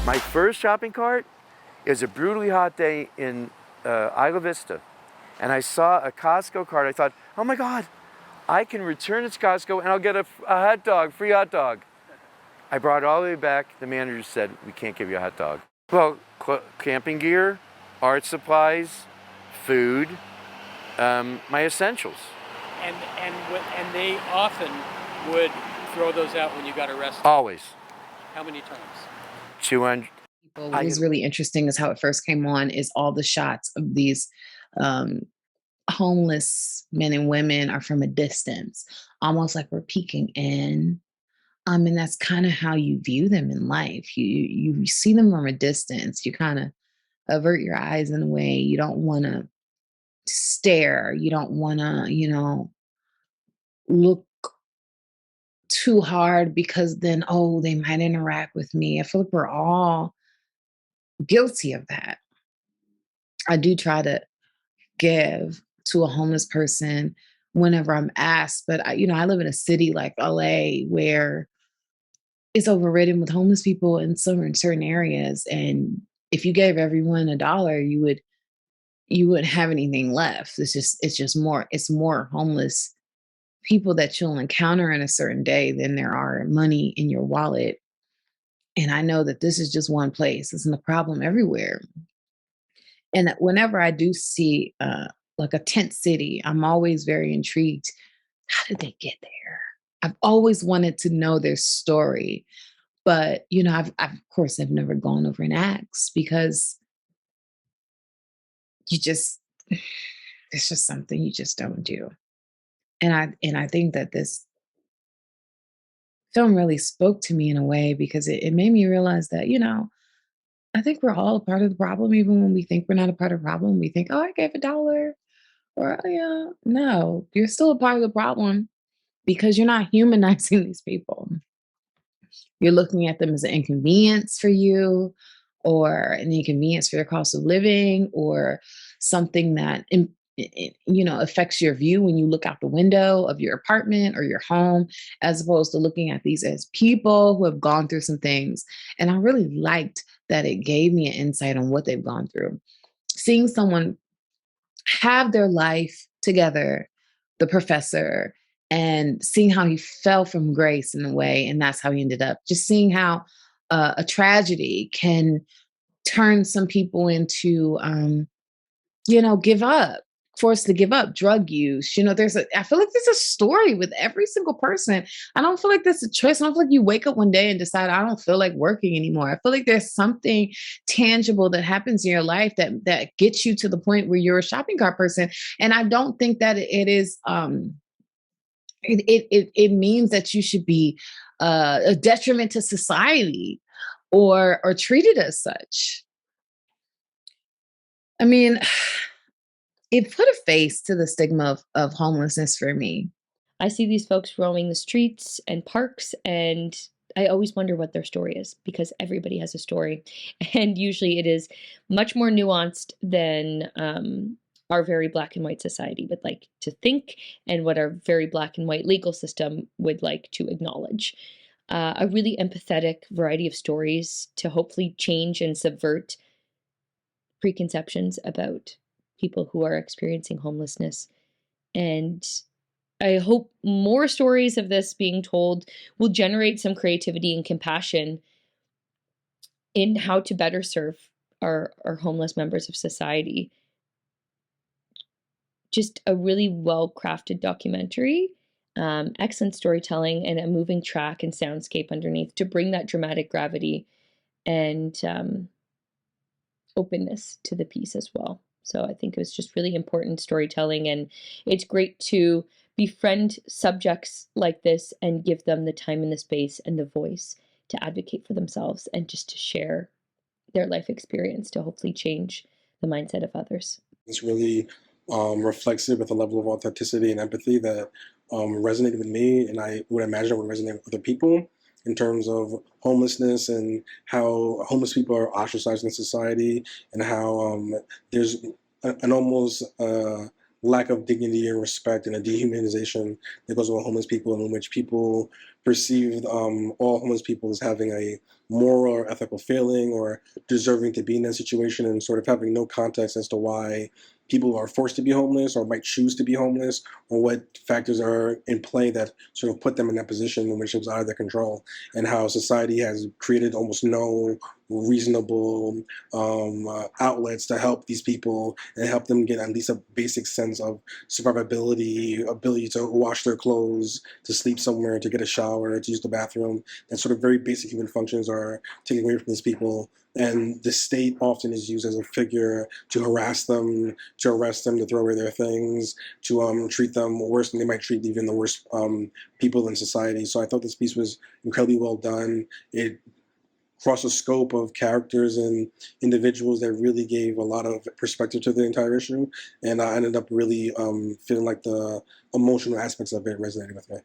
My first shopping cart is a brutally hot day in Isla Vista, and I saw a Costco cart. I thought, oh my God, I can return it to Costco and I'll get a hot dog, free hot dog. I brought it all the way back. The manager said, we can't give you a hot dog. Well, camping gear, art supplies, food, my essentials. And they often would throw those out when you got arrested. Always. How many times? 200. What was really interesting is how it first came on is all the shots of these um, homeless men and women are from a distance, almost like we're peeking in. And that's kind of how you view them in life. You see them from a distance. You kind of avert your eyes in a way. You don't want to stare. You don't want to, look too hard because then, oh, they might interact with me. I feel like we're all guilty of that. I do try to give to a homeless person whenever I'm asked, but I live in a city like LA where it's overridden with homeless people in certain areas, and if you gave everyone $1, you wouldn't have anything left. It's more homeless people that you'll encounter in a certain day than there are money in your wallet. And I know that this is just one place. It's a problem everywhere. And that whenever I do see like a tent city, I'm always very intrigued. How did they get there? I've always wanted to know their story, but I've of course I've never gone over and asked because you just it's just something you just don't do. And I think that this film really spoke to me in a way because it made me realize that I think we're all a part of the problem, even when we think we're not a part of the problem. We think, oh, I gave $1. Or, oh, yeah, no, you're still a part of the problem because you're not humanizing these people. You're looking at them as an inconvenience for you, or an inconvenience for your cost of living, or something that affects your view when you look out the window of your apartment or your home, as opposed to looking at these as people who have gone through some things. And I really liked that it gave me an insight on what they've gone through. Seeing someone have their life together, the professor, and seeing how he fell from grace in a way, and that's how he ended up. Just seeing how a tragedy can turn some people into, give up, forced to give up, drug use. I feel like there's a story with every single person. I don't feel like there's a choice. I don't feel like you wake up one day and decide, I don't feel like working anymore. I feel like there's something tangible that happens in your life that gets you to the point where you're a shopping cart person. And I don't think that it is, it means that you should be a detriment to society or treated as such. I mean, it put a face to the stigma of homelessness for me. I see these folks roaming the streets and parks, and I always wonder what their story is because everybody has a story. And usually it is much more nuanced than our very black and white society would like to think and what our very black and white legal system would like to acknowledge. A really empathetic variety of stories to hopefully change and subvert preconceptions about people who are experiencing homelessness. And I hope more stories of this being told will generate some creativity and compassion in how to better serve our homeless members of society. Just a really well-crafted documentary, excellent storytelling, and a moving track and soundscape underneath to bring that dramatic gravity and openness to the piece as well. So I think it was just really important storytelling, and it's great to befriend subjects like this and give them the time and the space and the voice to advocate for themselves and just to share their life experience to hopefully change the mindset of others. It's really reflexive with a level of authenticity and empathy that resonated with me, and I would imagine it would resonate with other people in terms of homelessness and how homeless people are ostracized in society, and how there's an almost lack of dignity and respect and a dehumanization that goes with homeless people, in which people perceive all homeless people as having a moral or ethical failing or deserving to be in that situation, and sort of having no context as to why people are forced to be homeless or might choose to be homeless, or what factors are in play that sort of put them in that position in which it was out of their control, and how society has created almost no reasonable outlets to help these people and help them get at least a basic sense of survivability, ability to wash their clothes, to sleep somewhere, to get a shower, to use the bathroom. That sort of very basic human functions are taken away from these people. And the state often is used as a figure to harass them, to arrest them, to throw away their things, to treat them worse than they might treat even the worst people in society. So I thought this piece was incredibly well done. It crossed the scope of characters and individuals that really gave a lot of perspective to the entire issue. And I ended up really feeling like the emotional aspects of it resonated with me.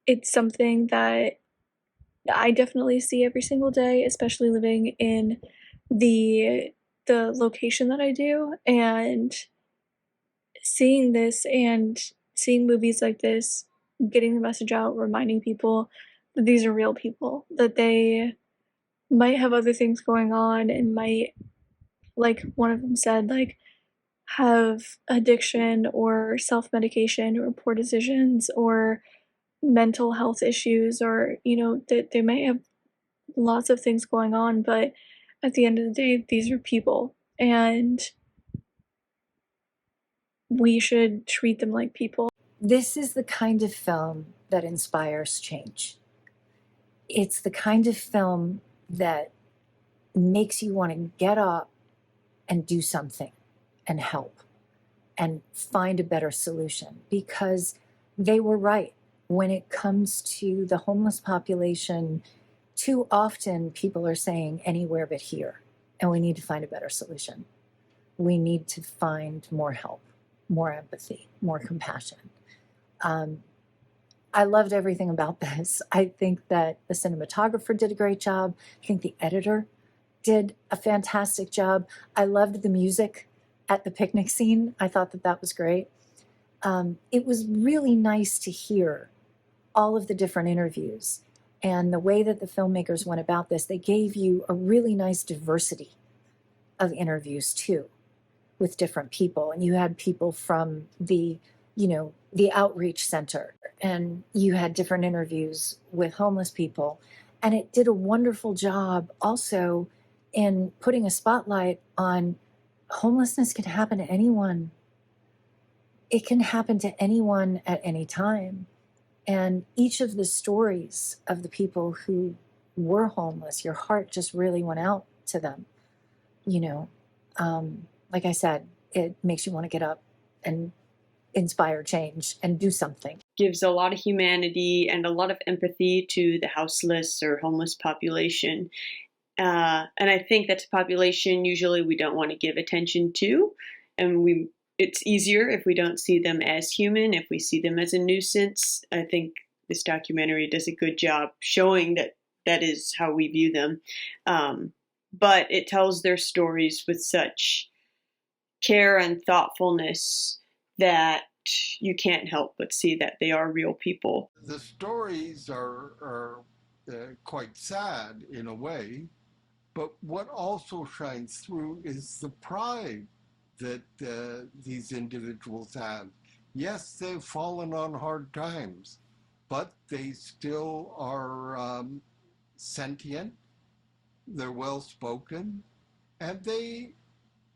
It's something that I definitely see every single day, especially living in the location that I do, and seeing this and seeing movies like this, getting the message out, reminding people that these are real people, that they might have other things going on and might, like one of them said, like have addiction or self-medication or poor decisions or mental health issues, or that they might have lots of things going on, but at the end of the day, these are people, and we should treat them like people. This is the kind of film that inspires change. It's the kind of film that makes you want to get up and do something and help and find a better solution, because they were right. When it comes to the homeless population, too often people are saying anywhere but here, and we need to find a better solution. We need to find more help, more empathy, more compassion. I loved everything about this. I think that the cinematographer did a great job. I think the editor did a fantastic job. I loved the music at the picnic scene. I thought that that was great. It was really nice to hear all of the different interviews, and the way that the filmmakers went about this. They gave you a really nice diversity of interviews too, with different people. And you had people from the outreach center, and you had different interviews with homeless people. And it did a wonderful job also in putting a spotlight on homelessness can happen to anyone. It can happen to anyone at any time. And each of the stories of the people who were homeless, your heart just really went out to them. Like I said, it makes you want to get up and inspire change and do something. Gives a lot of humanity and a lot of empathy to the houseless or homeless population. And I think that's a population usually we don't want to give attention to. And it's easier if we don't see them as human, if we see them as a nuisance. I think this documentary does a good job showing that that is how we view them. But it tells their stories with such care and thoughtfulness that you can't help but see that they are real people. The stories are quite sad in a way, but what also shines through is the pride that these individuals have. Yes, they've fallen on hard times, but they still are sentient, they're well-spoken, and they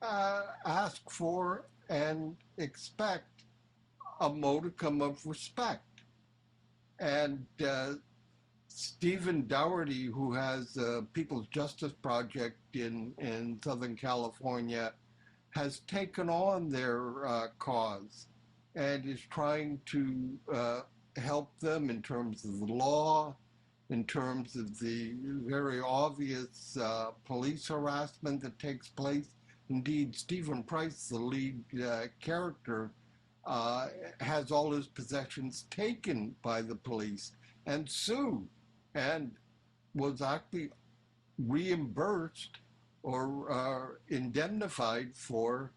ask for and expect a modicum of respect. And Stephen Dougherty, who has a People's Justice Project in Southern California, has taken on their cause and is trying to help them in terms of the law, in terms of the very obvious police harassment that takes place. Indeed, Stephen Price, the lead character, has all his possessions taken by the police and sued, and was actually reimbursed or indemnified for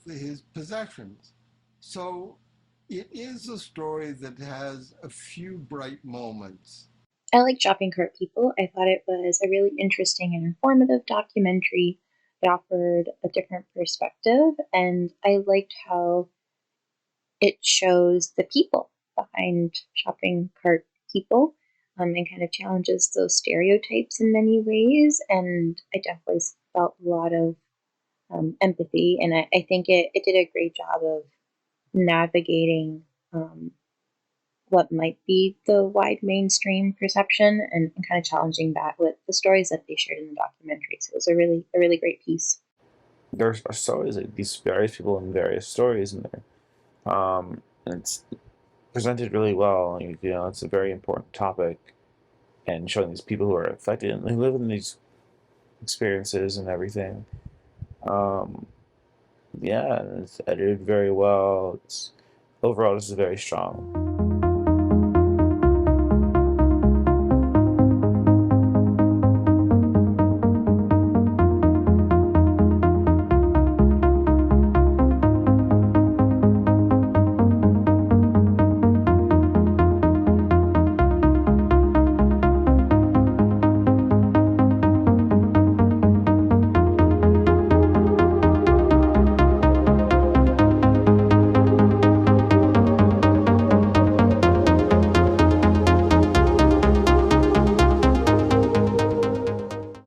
his possessions. So it is a story that has a few bright moments. I like Shopping Cart People. I thought it was a really interesting and informative documentary. It offered a different perspective, and I liked how it shows the people behind shopping cart people, and kind of challenges those stereotypes in many ways. And I definitely felt a lot of empathy, and I think it did a great job of navigating what might be the wide mainstream perception, and kind of challenging that with the stories that they shared in the documentary. So it was a really great piece. There are stories like these various people and various stories in there. And it's presented really well. You know, it's a very important topic, and showing these people who are affected and they live in these experiences and everything. Um, yeah, and it's edited very well. It's overall, this is very strong.